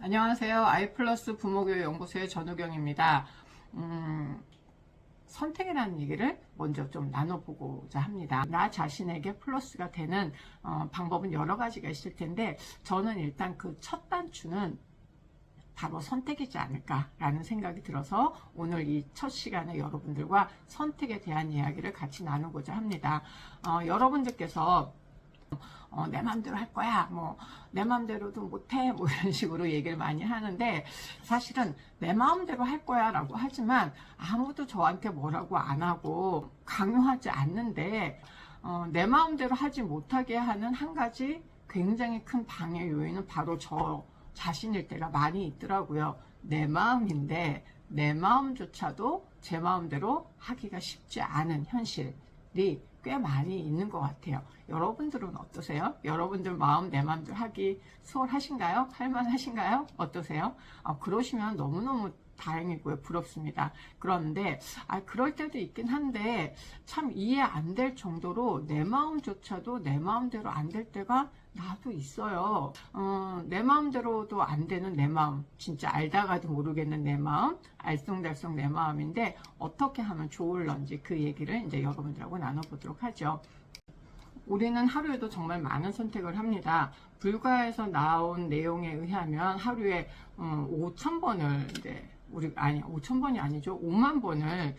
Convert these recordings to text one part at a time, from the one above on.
안녕하세요. 아이플러스 부모교육 연구소의 전우경입니다. 선택이라는 얘기를 먼저 좀 나눠보고자 합니다. 나 자신에게 플러스가 되는 방법은 여러 가지가 있을 텐데, 저는 일단 그 첫 단추는 바로 선택이지 않을까라는 생각이 들어서 오늘 이 첫 시간에 여러분들과 선택에 대한 이야기를 같이 나누고자 합니다. 여러분들께서 내 마음대로 할 거야, 내 마음대로도 못해, 이런 식으로 얘기를 많이 하는데, 사실은 내 마음대로 할 거야 라고 하지만 아무도 저한테 뭐라고 안 하고 강요하지 않는데, 내 마음대로 하지 못하게 하는 한 가지 굉장히 큰 방해 요인은 바로 저 자신일 때가 많이 있더라고요. 내 마음인데 내 마음조차도 제 마음대로 하기가 쉽지 않은 현실이 꽤 많이 있는 것 같아요. 여러분들은 어떠세요? 여러분들 마음 내 마음대로 하기 수월하신가요? 할만하신가요? 어떠세요? 그러시면 너무너무 다행이고요. 부럽습니다. 그런데 그럴 때도 있긴 한데 참 이해 안 될 정도로 내 마음조차도 내 마음대로 안 될 때가 나도 있어요. 내 마음대로도 안 되는 내 마음, 진짜 알다가도 모르겠는 내 마음, 알쏭달쏭 내 마음인데 어떻게 하면 좋을런지 그 얘기를 이제 여러분들하고 나눠보도록 하죠. 우리는 하루에도 정말 많은 선택을 합니다. 불가에서 나온 내용에 의하면 하루에 5,000번을 이제 5,000번이 아니죠. 5만 번을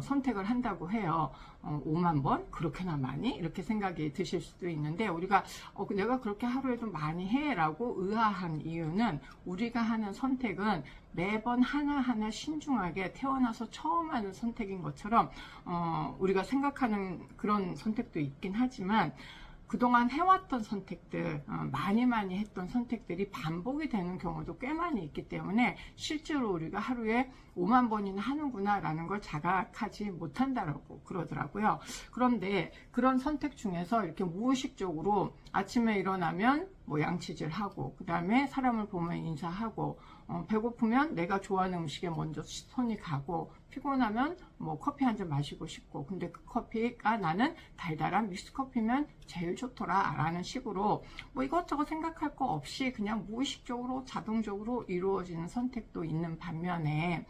선택을 한다고 해요. 5만 번? 그렇게나 많이? 이렇게 생각이 드실 수도 있는데, 우리가 내가 그렇게 하루에도 많이 해 라고 의아한 이유는, 우리가 하는 선택은 매번 하나하나 신중하게 태어나서 처음 하는 선택인 것처럼 우리가 생각하는 그런 선택도 있긴 하지만, 그동안 해왔던 선택들, 많이 했던 선택들이 반복이 되는 경우도 꽤 많이 있기 때문에 실제로 우리가 하루에 5만 번이나 하는구나 라는 걸 자각하지 못한다라고 그러더라고요. 그런데 그런 선택 중에서 이렇게 무의식적으로 아침에 일어나면 양치질하고, 그 다음에 사람을 보면 인사하고, 배고프면 내가 좋아하는 음식에 먼저 손이 가고, 피곤하면 커피 한 잔 마시고 싶고, 근데 그 커피가 나는 달달한 믹스커피면 제일 좋더라 라는 식으로 이것저것 생각할 거 없이 그냥 무의식적으로 자동적으로 이루어지는 선택도 있는 반면에,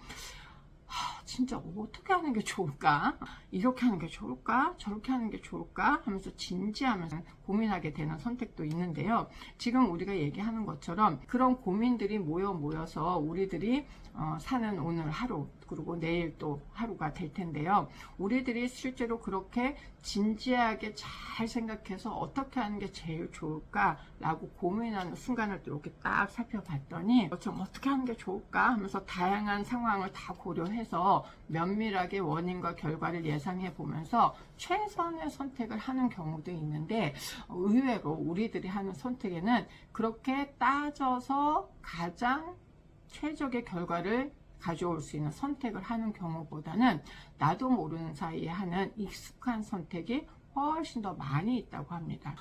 진짜 어떻게 하는 게 좋을까? 이렇게 하는 게 좋을까? 저렇게 하는 게 좋을까? 하면서 진지하면서 고민하게 되는 선택도 있는데요. 지금 우리가 얘기하는 것처럼 그런 고민들이 모여서 우리들이 사는 오늘 하루, 그리고 내일 또 하루가 될 텐데요. 우리들이 실제로 그렇게 진지하게 잘 생각해서 어떻게 하는 게 제일 좋을까? 라고 고민하는 순간을 또 이렇게 딱 살펴봤더니, 좀 어떻게 하는 게 좋을까? 하면서 다양한 상황을 다 고려해서 면밀하게 원인과 결과를 예상해 보면서 최선의 선택을 하는 경우도 있는데, 의외로 우리들이 하는 선택에는 그렇게 따져서 가장 최적의 결과를 가져올 수 있는 선택을 하는 경우보다는 나도 모르는 사이에 하는 익숙한 선택이 훨씬 더 많이 있다고 합니다.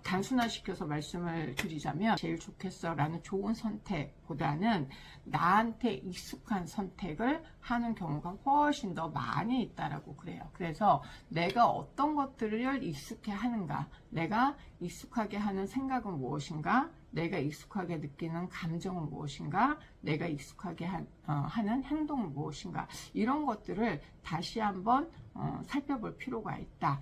단순화시켜서 말씀을 드리자면, 제일 좋겠어 라는 좋은 선택보다는 나한테 익숙한 선택을 하는 경우가 훨씬 더 많이 있다라고 그래요. 그래서 내가 어떤 것들을 익숙해 하는가, 내가 익숙하게 하는 생각은 무엇인가, 내가 익숙하게 느끼는 감정은 무엇인가, 내가 익숙하게 하는 행동은 무엇인가, 이런 것들을 다시 한번 살펴볼 필요가 있다.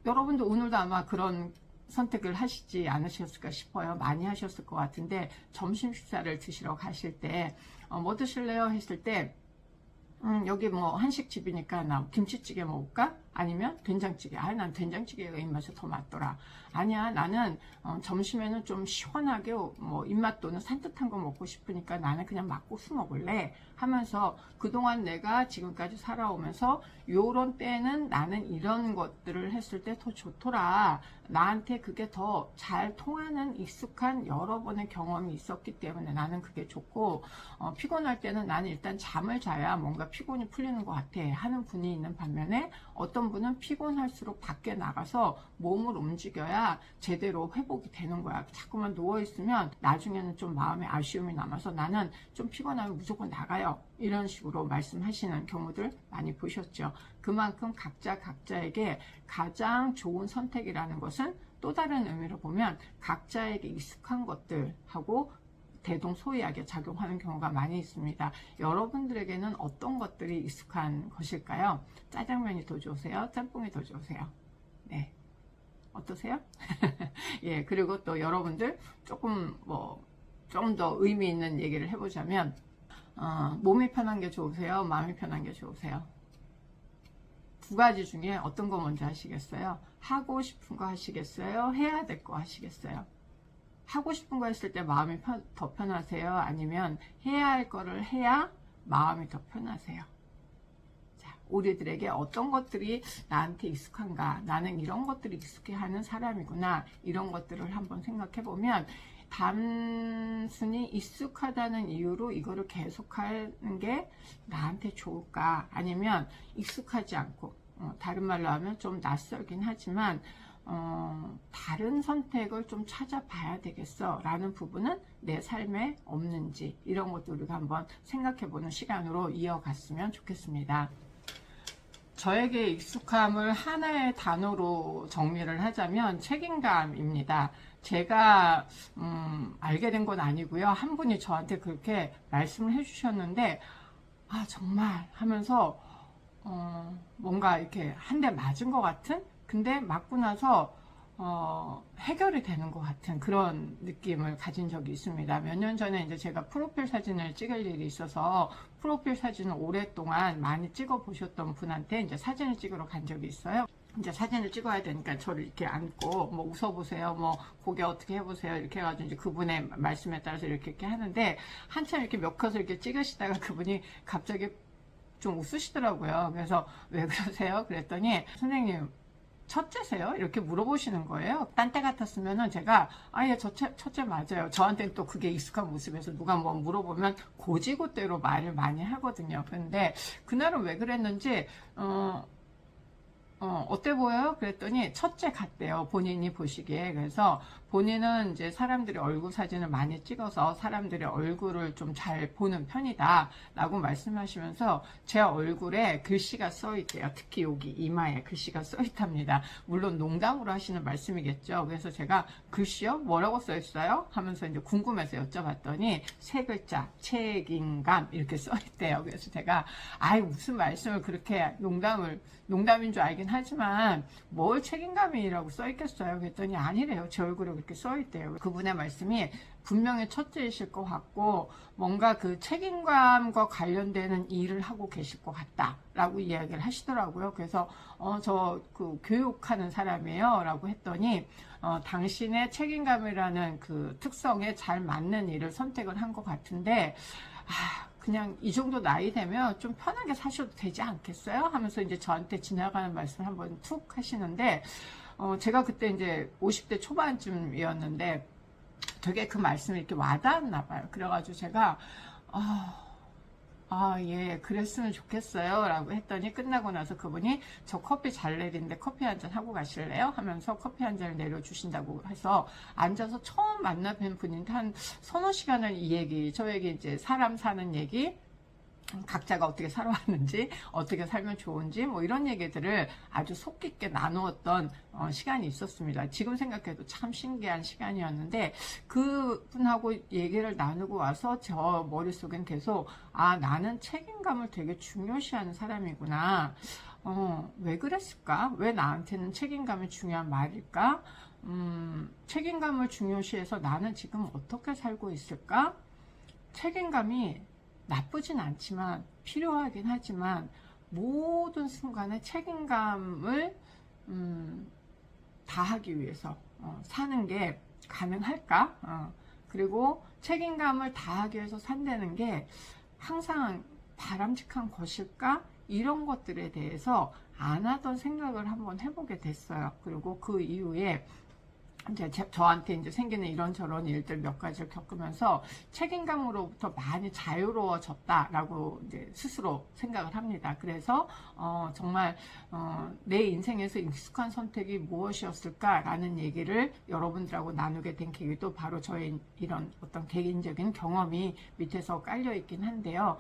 여러분도 오늘도 아마 그런 선택을 하시지 않으셨을까 싶어요. 많이 하셨을 것 같은데, 점심 식사를 드시러 가실 때 뭐 드실래요? 했을 때 여기 한식집이니까 나 김치찌개 먹을까? 아니면 된장찌개. 난 된장찌개가 입맛에 더 맞더라. 아니야, 나는 점심에는 좀 시원하게 입맛 도는 산뜻한 거 먹고 싶으니까 나는 그냥 막국수 먹을래 하면서, 그동안 내가 지금까지 살아오면서 요런 때는 나는 이런 것들을 했을 때 더 좋더라, 나한테 그게 더 잘 통하는 익숙한 여러 번의 경험이 있었기 때문에 나는 그게 좋고, 피곤할 때는 나는 일단 잠을 자야 뭔가 피곤이 풀리는 것 같아 하는 분이 있는 반면에, 어떤 분은 피곤할수록 밖에 나가서 몸을 움직여야 제대로 회복이 되는 거야. 자꾸만 누워있으면 나중에는 좀 마음에 아쉬움이 남아서 나는 좀 피곤하면 무조건 나가요, 이런 식으로 말씀하시는 경우들 많이 보셨죠. 그만큼 각자에게 가장 좋은 선택이라는 것은 또 다른 의미로 보면 각자에게 익숙한 것들하고 대동소이하게 작용하는 경우가 많이 있습니다. 여러분들에게는 어떤 것들이 익숙한 것일까요? 짜장면이 더 좋으세요? 짬뽕이 더 좋으세요? 네. 어떠세요? 예, 그리고 또 여러분들 조금 좀 더 의미 있는 얘기를 해보자면, 몸이 편한 게 좋으세요? 마음이 편한 게 좋으세요? 두 가지 중에 어떤 거 먼저 하시겠어요? 하고 싶은 거 하시겠어요? 해야 될 거 하시겠어요? 하고 싶은 거 했을 때 마음이 더 편하세요? 아니면 해야 할 거를 해야 마음이 더 편하세요? 자, 우리들에게 어떤 것들이 나한테 익숙한가? 나는 이런 것들이 익숙해 하는 사람이구나. 이런 것들을 한번 생각해 보면, 단순히 익숙하다는 이유로 이거를 계속하는 게 나한테 좋을까? 아니면 익숙하지 않고, 다른 말로 하면 좀 낯설긴 하지만 다른 선택을 좀 찾아봐야 되겠어 라는 부분은 내 삶에 없는지, 이런 것도 우리가 한번 생각해 보는 시간으로 이어갔으면 좋겠습니다. 저에게 익숙함을 하나의 단어로 정리를 하자면 책임감입니다. 제가 알게 된 건 아니고요. 한 분이 저한테 그렇게 말씀을 해주셨는데, 아 정말 하면서 뭔가 이렇게 한 대 맞은 것 같은, 근데 맞고 나서 해결이 되는 것 같은 그런 느낌을 가진 적이 있습니다. 몇 년 전에 이제 제가 프로필 사진을 찍을 일이 있어서 프로필 사진을 오랫동안 많이 찍어 보셨던 분한테 이제 사진을 찍으러 간 적이 있어요. 이제 사진을 찍어야 되니까 저를 이렇게 안고 뭐 웃어보세요, 뭐 고개 어떻게 해보세요, 이렇게 해가지고 이제 그분의 말씀에 따라서 이렇게 하는데, 한참 이렇게 몇 컷을 이렇게 찍으시다가 그분이 갑자기 좀 웃으시더라고요. 그래서 왜 그러세요? 그랬더니 선생님 첫째세요? 이렇게 물어보시는 거예요. 딴 때 같았으면은 제가 예, 첫째 맞아요. 저한테는 또 그게 익숙한 모습에서 누가 뭐 물어보면 고지고대로 말을 많이 하거든요. 근데 그날은 왜 그랬는지 어때 보여요? 그랬더니 첫째 같대요. 본인이 보시기에. 그래서 본인은 이제 사람들의 얼굴 사진을 많이 찍어서 사람들의 얼굴을 좀 잘 보는 편이다 라고 말씀하시면서 제 얼굴에 글씨가 써 있대요. 특히 여기 이마에 글씨가 써 있답니다. 물론 농담으로 하시는 말씀이겠죠. 그래서 제가 글씨요? 뭐라고 써 있어요? 하면서 이제 궁금해서 여쭤봤더니 세 글자, 책임감 이렇게 써 있대요. 그래서 제가 무슨 말씀을 그렇게 농담인 줄 알긴 하지만 뭘 책임감이라고 써 있겠어요? 그랬더니 아니래요. 제 얼굴에 그렇게 써 있대요. 그분의 말씀이 분명히 첫째이실 것 같고 뭔가 그 책임감과 관련되는 일을 하고 계실 것 같다라고 이야기를 하시더라고요. 그래서 저 그 교육하는 사람이에요 라고 했더니 당신의 책임감이라는 그 특성에 잘 맞는 일을 선택을 한 것 같은데 그냥 이 정도 나이 되면 좀 편하게 사셔도 되지 않겠어요? 하면서 이제 저한테 지나가는 말씀을 한번 툭 하시는데, 제가 그때 이제 50대 초반쯤이었는데 되게 그 말씀이 이렇게 와닿았나 봐요. 그래가지고 제가 예, 그랬으면 좋겠어요 라고 했더니 끝나고 나서 그분이 저 커피 잘 내리는데 커피 한잔 하고 가실래요? 하면서 커피 한 잔을 내려주신다고 해서 앉아서 처음 만나 뵌 분인데 한 서너 시간을 이 얘기, 저에게 이제 사람 사는 얘기, 각자가 어떻게 살아왔는지, 어떻게 살면 좋은지, 뭐 이런 얘기들을 아주 속 깊게 나누었던 시간이 있었습니다. 지금 생각해도 참 신기한 시간이었는데, 그분하고 얘기를 나누고 와서 저 머릿속엔 계속, 나는 책임감을 되게 중요시하는 사람이구나. 왜 그랬을까? 왜 나한테는 책임감이 중요한 말일까? 책임감을 중요시해서 나는 지금 어떻게 살고 있을까? 책임감이 나쁘진 않지만 필요하긴 하지만 모든 순간에 책임감을 다하기 위해서 사는 게 가능할까? 그리고 책임감을 다하기 위해서 산다는 게 항상 바람직한 것일까? 이런 것들에 대해서 안 하던 생각을 한번 해보게 됐어요. 그리고 그 이후에 이제 저한테 이제 생기는 이런저런 일들 몇 가지를 겪으면서 책임감으로부터 많이 자유로워졌다라고 이제 스스로 생각을 합니다. 그래서 정말 내 인생에서 익숙한 선택이 무엇이었을까라는 얘기를 여러분들하고 나누게 된 계기도 바로 저의 이런 어떤 개인적인 경험이 밑에서 깔려 있긴 한데요.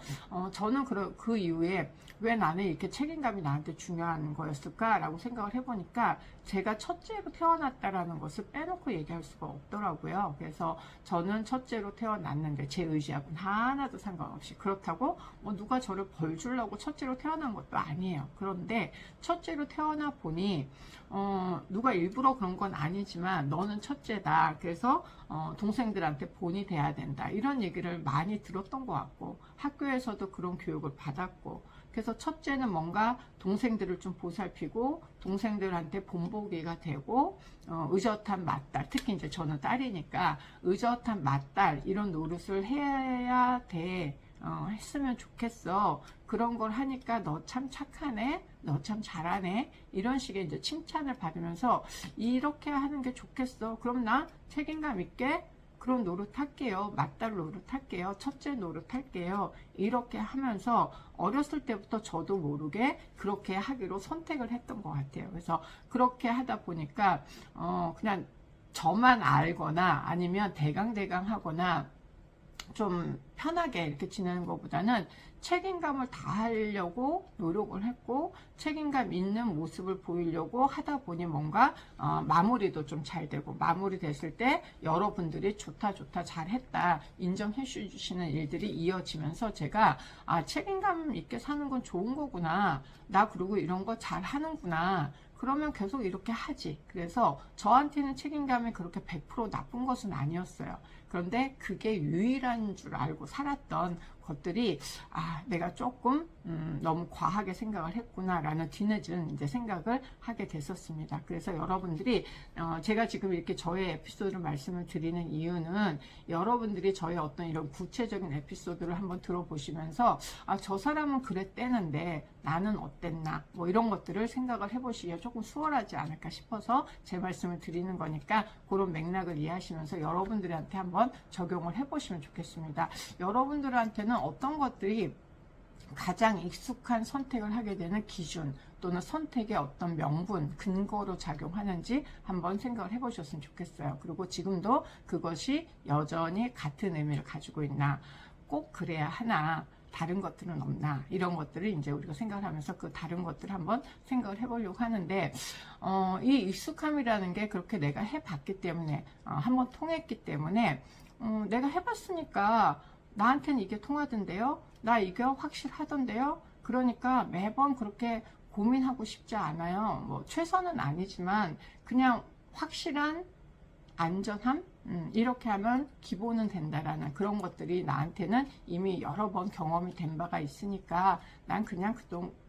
저는 그 이후에 왜 나는 이렇게 책임감이 나한테 중요한 거였을까라고 생각을 해보니까 제가 첫째로 태어났다라는 것을 빼놓고 얘기할 수가 없더라고요. 그래서 저는 첫째로 태어났는데 제 의지하고는 하나도 상관없이, 그렇다고 뭐 누가 저를 벌 주려고 첫째로 태어난 것도 아니에요. 그런데 첫째로 태어나 보니 누가 일부러 그런 건 아니지만 너는 첫째다. 그래서 동생들한테 본이 돼야 된다. 이런 얘기를 많이 들었던 것 같고 학교에서도 그런 교육을 받았고, 그래서 첫째는 뭔가 동생들을 좀 보살피고 동생들한테 본보기가 되고 의젓한 맏딸, 특히 이제 저는 딸이니까 의젓한 맏딸 이런 노릇을 해야 돼. 했으면 좋겠어. 그런 걸 하니까 너 참 착하네, 너 참 잘하네, 이런 식의 이제 칭찬을 받으면서 이렇게 하는 게 좋겠어. 그럼 나 책임감 있게 그런 노릇 할게요. 맏딸 노릇 할게요. 첫째 노릇 할게요. 이렇게 하면서 어렸을 때부터 저도 모르게 그렇게 하기로 선택을 했던 것 같아요. 그래서 그렇게 하다 보니까 그냥 저만 알거나 아니면 대강대강 하거나 좀 편하게 이렇게 지내는 것보다는 책임감을 다하려고 노력을 했고 책임감 있는 모습을 보이려고 하다 보니 뭔가 마무리도 좀 잘 되고, 마무리 됐을 때 여러분들이 좋다 잘했다 인정해 주시는 일들이 이어지면서 제가 책임감 있게 사는 건 좋은 거구나, 나 그리고 이런 거 잘 하는구나, 그러면 계속 이렇게 하지. 그래서 저한테는 책임감이 그렇게 100% 나쁜 것은 아니었어요. 그런데 그게 유일한 줄 알고 살았던 것들이 내가 조금 너무 과하게 생각을 했구나라는 뒤늦은 이제 생각을 하게 됐었습니다. 그래서 여러분들이 제가 지금 이렇게 저의 에피소드를 말씀을 드리는 이유는 여러분들이 저의 어떤 이런 구체적인 에피소드를 한번 들어보시면서 저 사람은 그랬대는데 나는 어땠나, 뭐 이런 것들을 생각을 해보시기에 조금 수월하지 않을까 싶어서 제 말씀을 드리는 거니까 그런 맥락을 이해하시면서 여러분들한테 한번 적용을 해보시면 좋겠습니다. 여러분들한테는 어떤 것들이 가장 익숙한 선택을 하게 되는 기준 또는 선택의 어떤 명분, 근거로 작용하는지 한번 생각을 해보셨으면 좋겠어요. 그리고 지금도 그것이 여전히 같은 의미를 가지고 있나, 꼭 그래야 하나, 다른 것들은 없나, 이런 것들을 이제 우리가 생각을 하면서 그 다른 것들을 한번 생각을 해보려고 하는데, 이 익숙함이라는 게 그렇게 내가 해봤기 때문에, 한번 통했기 때문에, 내가 해봤으니까 나한테는 이게 통하던데요? 나 이게 확실하던데요? 그러니까 매번 그렇게 고민하고 싶지 않아요. 뭐 최선은 아니지만 그냥 확실한 안전함? 이렇게 하면 기본은 된다라는 그런 것들이 나한테는 이미 여러 번 경험이 된 바가 있으니까 난 그냥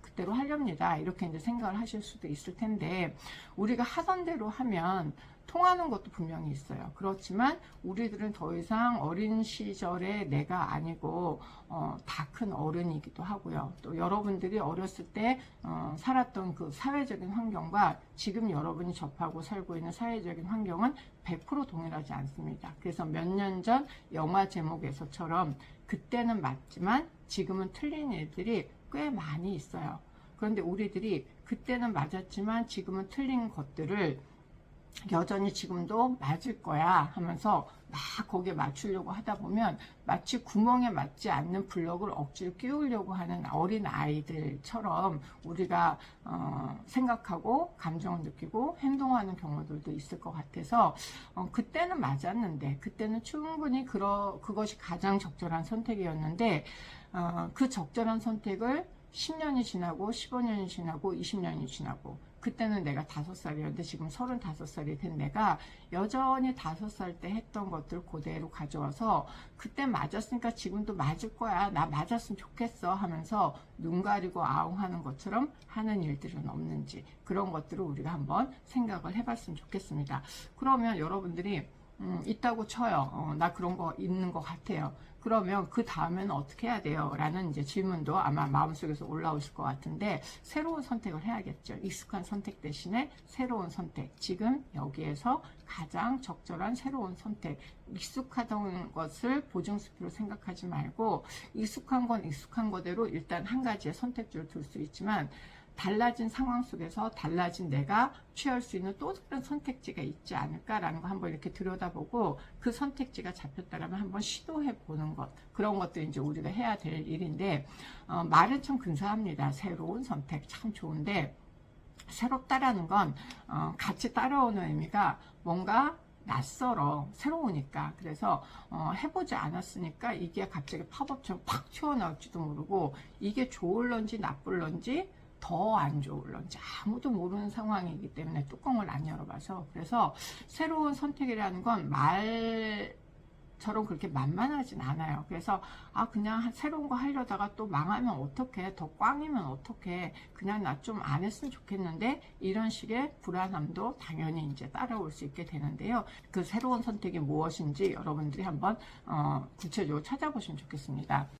그대로 하렵니다. 이렇게 이제 생각을 하실 수도 있을 텐데, 우리가 하던 대로 하면 통하는 것도 분명히 있어요. 그렇지만 우리들은 더 이상 어린 시절의 내가 아니고 다 큰 어른이기도 하고요. 또 여러분들이 어렸을 때 살았던 그 사회적인 환경과 지금 여러분이 접하고 살고 있는 사회적인 환경은 100% 동일하지 않습니다. 그래서 몇 년 전 영화 제목에서처럼 그때는 맞지만 지금은 틀린 일들이 꽤 많이 있어요. 그런데 우리들이 그때는 맞았지만 지금은 틀린 것들을 여전히 지금도 맞을 거야 하면서 막 거기에 맞추려고 하다 보면 마치 구멍에 맞지 않는 블럭을 억지로 끼우려고 하는 어린 아이들처럼 우리가 생각하고 감정을 느끼고 행동하는 경우들도 있을 것 같아서 그때는 맞았는데, 그때는 충분히 그것이 가장 적절한 선택이었는데 그 적절한 선택을 10년이 지나고 15년이 지나고 20년이 지나고, 그때는 내가 5살이었는데 지금 35살이 된 내가 여전히 5살 때 했던 것들 그대로 가져와서 그때 맞았으니까 지금도 맞을 거야, 나 맞았으면 좋겠어 하면서 눈 가리고 아웅하는 것처럼 하는 일들은 없는지, 그런 것들을 우리가 한번 생각을 해봤으면 좋겠습니다. 그러면 여러분들이 있다고 쳐요. 나 그런 거 있는 것 같아요. 그러면 그 다음에는 어떻게 해야 돼요? 라는 이제 질문도 아마 마음속에서 올라오실 것 같은데, 새로운 선택을 해야겠죠. 익숙한 선택 대신에 새로운 선택. 지금 여기에서 가장 적절한 새로운 선택. 익숙하던 것을 보증수표로 생각하지 말고, 익숙한 건 익숙한 거대로 일단 한 가지의 선택지를 둘 수 있지만, 달라진 상황 속에서 달라진 내가 취할 수 있는 또 다른 선택지가 있지 않을까라는 거 한번 이렇게 들여다보고, 그 선택지가 잡혔다면 한번 시도해 보는 것, 그런 것도 이제 우리가 해야 될 일인데, 말은 참 근사합니다. 새로운 선택 참 좋은데, 새롭다라는 건 같이 따라오는 의미가 뭔가 낯설어, 새로우니까. 그래서 해보지 않았으니까 이게 갑자기 팝업처럼 팍 튀어나올지도 모르고, 이게 좋을런지 나쁠런지 더 안 좋을런지 아무도 모르는 상황이기 때문에 뚜껑을 안 열어봐서. 그래서 새로운 선택이라는 건 말처럼 그렇게 만만하진 않아요. 그래서 그냥 새로운 거 하려다가 또 망하면 어떡해, 더 꽝이면 어떡해, 그냥 나 좀 안 했으면 좋겠는데, 이런 식의 불안함도 당연히 이제 따라올 수 있게 되는데요. 그 새로운 선택이 무엇인지 여러분들이 한번 구체적으로 찾아보시면 좋겠습니다.